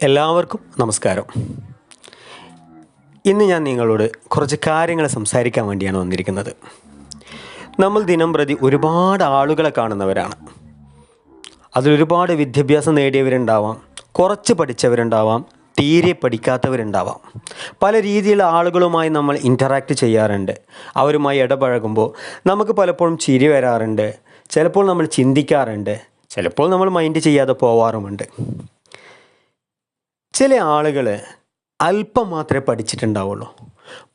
എല്ലാവർക്കും നമസ്കാരം. ഇന്ന് ഞാൻ നിങ്ങളോട് കുറച്ച് കാര്യങ്ങൾ സംസാരിക്കാൻ വേണ്ടിയാണ് വന്നിരിക്കുന്നത്. നമ്മൾ ദിനം പ്രതി ഒരുപാട് ആളുകളെ കാണുന്നവരാണ്. അതിലൊരുപാട് വിദ്യാഭ്യാസം നേടിയവരുണ്ടാവാം, കുറച്ച് പഠിച്ചവരുണ്ടാവാം, തീരെ പഠിക്കാത്തവരുണ്ടാവാം. പല രീതിയിലുള്ള ആളുകളുമായി നമ്മൾ ഇൻറ്ററാക്റ്റ് ചെയ്യാറുണ്ട്. അവരുമായി ഇടപഴകുമ്പോൾ നമുക്ക് പലപ്പോഴും ചിരി വരാറുണ്ട്, ചിലപ്പോൾ നമ്മൾ ചിന്തിക്കാറുണ്ട്, ചിലപ്പോൾ നമ്മൾ മൈൻഡ് ചെയ്യാതെ പോവാറുമുണ്ട്. ചില ആളുകൾ അല്പം മാത്രമേ പഠിച്ചിട്ടുണ്ടാവുള്ളൂ.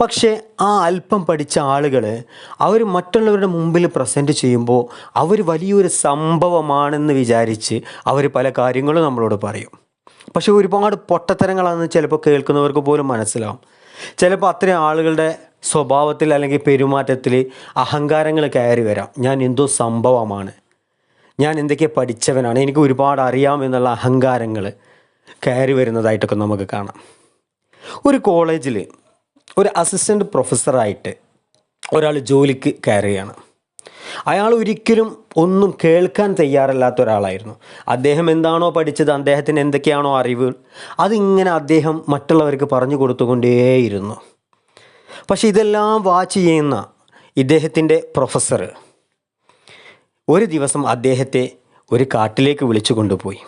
പക്ഷേ ആ അല്പം പഠിച്ച ആളുകൾ അവർ മറ്റുള്ളവരുടെ മുമ്പിൽ പ്രസൻറ്റ് ചെയ്യുമ്പോൾ അവർ വലിയൊരു സംഭവമാണെന്ന് വിചാരിച്ച് അവർ പല കാര്യങ്ങളും നമ്മളോട് പറയും. പക്ഷേ ഒരുപാട് പൊട്ടത്തരങ്ങളാണെന്ന് ചിലപ്പോൾ കേൾക്കുന്നവർക്ക് പോലും മനസ്സിലാവും. ചിലപ്പോൾ അത്രയും ആളുകളുടെ സ്വഭാവത്തിൽ അല്ലെങ്കിൽ പെരുമാറ്റത്തിൽ അഹങ്കാരങ്ങൾ കയറി വരാം. ഞാൻ എന്തോ സംഭവമാണ്, ഞാൻ എന്തൊക്കെ പഠിച്ചവനാണ്, എനിക്ക് ഒരുപാട് അറിയാമെന്നുള്ള അഹങ്കാരങ്ങൾ കയറി വരുന്നതായിട്ടൊക്കെ നമുക്ക് കാണാം. ഒരു കോളേജിൽ ഒരു അസിസ്റ്റൻ്റ് പ്രൊഫസറായിട്ട് ഒരാൾ ജോലിക്ക് കയറുകയാണ്. അയാൾ ഒരിക്കലും ഒന്നും കേൾക്കാൻ തയ്യാറല്ലാത്ത ഒരാളായിരുന്നു. അദ്ദേഹം എന്താണോ പഠിച്ചത്, അദ്ദേഹത്തിന് എന്തൊക്കെയാണോ അറിവ്, അതിങ്ങനെ അദ്ദേഹം മറ്റുള്ളവർക്ക് പറഞ്ഞു കൊടുത്തുകൊണ്ടേയിരുന്നു. പക്ഷെ ഇതെല്ലാം വാച്ച് ചെയ്യുന്ന ഇദ്ദേഹത്തിൻ്റെ പ്രൊഫസർ ഒരു ദിവസം അദ്ദേഹത്തെ ഒരു കാട്ടിലേക്ക് വിളിച്ചു കൊണ്ടുപോയി.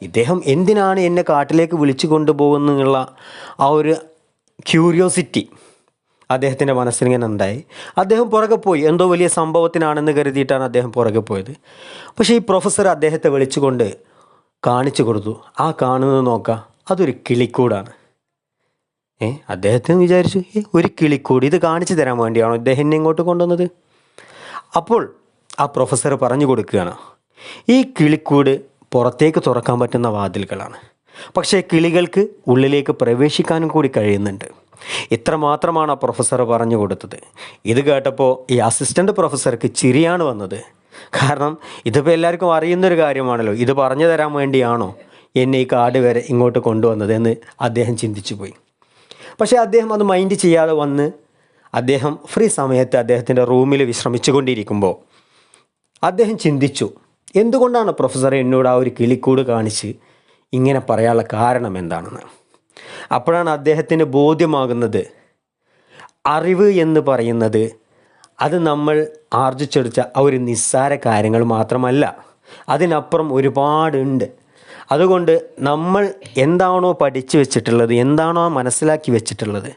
ഇദ്ദേഹം എന്തിനാണ് എന്നെ കാട്ടിലേക്ക് വിളിച്ചു കൊണ്ടുപോകുന്നുള്ള ആ ഒരു ക്യൂരിയോസിറ്റി അദ്ദേഹത്തിൻ്റെ മനസ്സിലിങ്ങനെ ഉണ്ടായി. അദ്ദേഹം പുറകെ പോയി. എന്തോ വലിയ സംഭവത്തിനാണെന്ന് കരുതിയിട്ടാണ് അദ്ദേഹം പുറകെ പോയത്. പക്ഷേ ഈ പ്രൊഫസർ അദ്ദേഹത്തെ വിളിച്ചുകൊണ്ട് കാണിച്ചു കൊടുത്തു. ആ കാണുന്നത് നോക്കാം, അതൊരു കിളിക്കൂടാണ്. അദ്ദേഹത്തിന് വിചാരിച്ചു, ഒരു കിളിക്കൂട്, ഇത് കാണിച്ചു തരാൻ വേണ്ടിയാണോ ഇദ്ദേഹം എന്നെ ഇങ്ങോട്ട് കൊണ്ടുവന്നത്? അപ്പോൾ ആ പ്രൊഫസർ പറഞ്ഞു കൊടുക്കുകയാണ്, ഈ കിളിക്കൂട് പുറത്തേക്ക് തുറക്കാൻ പറ്റുന്ന വാതിലുകളാണ്, പക്ഷേ കിളികൾക്ക് ഉള്ളിലേക്ക് പ്രവേശിക്കാനും കൂടി കഴിയുന്നുണ്ട്. ഇത്ര മാത്രമാണ് ആ പ്രൊഫസർ പറഞ്ഞു കൊടുത്തത്. ഇത് കേട്ടപ്പോൾ ഈ അസിസ്റ്റൻ്റ് പ്രൊഫസർക്ക് ചിരിയാണ് വന്നത്. കാരണം ഇതിപ്പോൾ എല്ലാവർക്കും അറിയുന്നൊരു കാര്യമാണല്ലോ, ഇത് പറഞ്ഞു തരാൻ വേണ്ടിയാണോ എന്നെ ഈ കാട് വരെ ഇങ്ങോട്ട് കൊണ്ടുവന്നത് എന്ന് അദ്ദേഹം ചിന്തിച്ചു പോയി. പക്ഷേ അദ്ദേഹം അത് മൈൻഡ് ചെയ്യാതെ വന്ന് അദ്ദേഹം ഫ്രീ സമയത്ത് അദ്ദേഹത്തിൻ്റെ റൂമിൽ വിശ്രമിച്ചു കൊണ്ടിരിക്കുമ്പോൾ അദ്ദേഹം ചിന്തിച്ചു, എന്തുകൊണ്ടാണ് പ്രൊഫസർ എന്നോട് ആ ഒരു കിളിക്കൂട് കാണിച്ച് ഇങ്ങനെ പറയാനുള്ള കാരണം എന്താണെന്ന്. അപ്പോഴാണ് അദ്ദേഹത്തിന് ബോധ്യമാകുന്നത്, അറിവ് എന്ന് പറയുന്നത് അത് നമ്മൾ ആർജിച്ചെടുത്ത ആ ഒരു നിസ്സാര കാര്യങ്ങൾ മാത്രമല്ല, അതിനപ്പുറം ഒരുപാടുണ്ട്. അതുകൊണ്ട് നമ്മൾ എന്താണോ പഠിച്ചു വെച്ചിട്ടുള്ളത്, എന്താണോ മനസ്സിലാക്കി വെച്ചിട്ടുള്ളത്,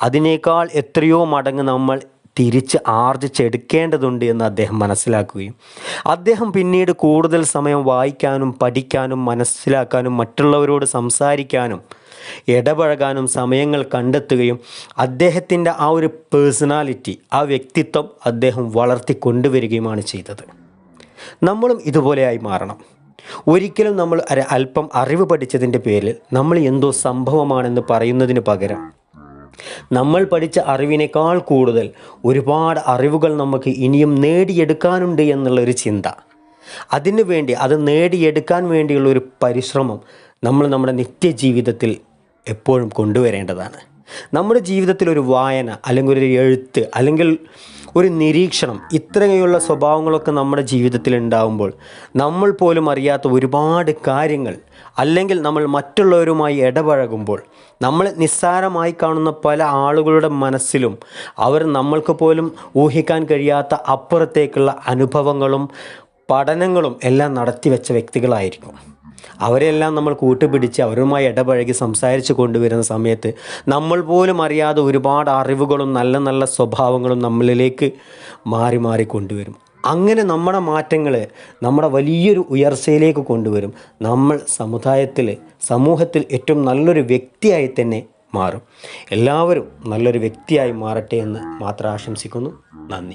അതിനേക്കാൾ എത്രയോ മടങ്ങ് നമ്മൾ തിരിച്ച് ആർജിച്ചെടുക്കേണ്ടതുണ്ട് എന്ന് അദ്ദേഹം മനസ്സിലാക്കുകയും അദ്ദേഹം പിന്നീട് കൂടുതൽ സമയം വായിക്കാനും പഠിക്കാനും മനസ്സിലാക്കാനും മറ്റുള്ളവരോട് സംസാരിക്കാനും ഇടപഴകാനും സമയങ്ങൾ കണ്ടെത്തുകയും അദ്ദേഹത്തിൻ്റെ ആ ഒരു പേഴ്സണാലിറ്റി, ആ വ്യക്തിത്വം അദ്ദേഹം വളർത്തിക്കൊണ്ടുവരികയുമാണ് ചെയ്തത്. നമ്മളും ഇതുപോലെയായി മാറണം. ഒരിക്കലും നമ്മൾ അല്പം അറിവ് പഠിച്ചതിൻ്റെ പേരിൽ നമ്മൾ എന്തോ സംഭവമാണെന്ന് പറയുന്നതിന് പകരം നമ്മൾ പഠിച്ച അറിവിനേക്കാൾ കൂടുതൽ ഒരുപാട് അറിവുകൾ നമുക്ക് ഇനിയും നേടിയെടുക്കാനുണ്ട് എന്നുള്ളൊരു ചിന്ത, അതിനു വേണ്ടി അത് നേടിയെടുക്കാൻ വേണ്ടിയുള്ളൊരു പരിശ്രമം നമ്മൾ നമ്മുടെ നിത്യജീവിതത്തിൽ എപ്പോഴും കൊണ്ടുവരേണ്ടതാണ്. നമ്മുടെ ജീവിതത്തിൽ ഒരു വായന അല്ലെങ്കിൽ ഒരു എഴുത്ത് അല്ലെങ്കിൽ ഒരു നിരീക്ഷണം, ഇത്രയുള്ള സ്വഭാവങ്ങളൊക്കെ നമ്മുടെ ജീവിതത്തിൽ ഉണ്ടാകുമ്പോൾ നമ്മൾ പോലും അറിയാത്ത ഒരുപാട് കാര്യങ്ങൾ, അല്ലെങ്കിൽ നമ്മൾ മറ്റുള്ളവരുമായി ഇടപഴകുമ്പോൾ നമ്മൾ നിസ്സാരമായി കാണുന്ന പല ആളുകളുടെ മനസ്സിലും അവർ നമ്മൾക്ക് പോലും ഊഹിക്കാൻ കഴിയാത്ത അപ്പുറത്തേക്കുള്ള അനുഭവങ്ങളും പഠനങ്ങളും എല്ലാം നടത്തി വെച്ച വ്യക്തികളായിരിക്കും. അവരെല്ലാം നമ്മൾ കൂട്ടുപിടിച്ച് അവരുമായി ഇടപഴകി സംസാരിച്ച് കൊണ്ടുവരുന്ന സമയത്ത് നമ്മൾ പോലും അറിയാതെ ഒരുപാട് അറിവുകളും നല്ല നല്ല സ്വഭാവങ്ങളും നമ്മളിലേക്ക് മാറി മാറി കൊണ്ടുവരും. അങ്ങനെ നമ്മുടെ മാറ്റങ്ങൾ നമ്മുടെ വലിയൊരു ഉയർച്ചയിലേക്ക് കൊണ്ടുവരും. നമ്മൾ സമൂഹത്തിൽ ഏറ്റവും നല്ലൊരു വ്യക്തിയായി തന്നെ മാറും. എല്ലാവരും നല്ലൊരു വ്യക്തിയായി മാറട്ടെ എന്ന് മാത്രം ആശംസിക്കുന്നു. നന്ദി.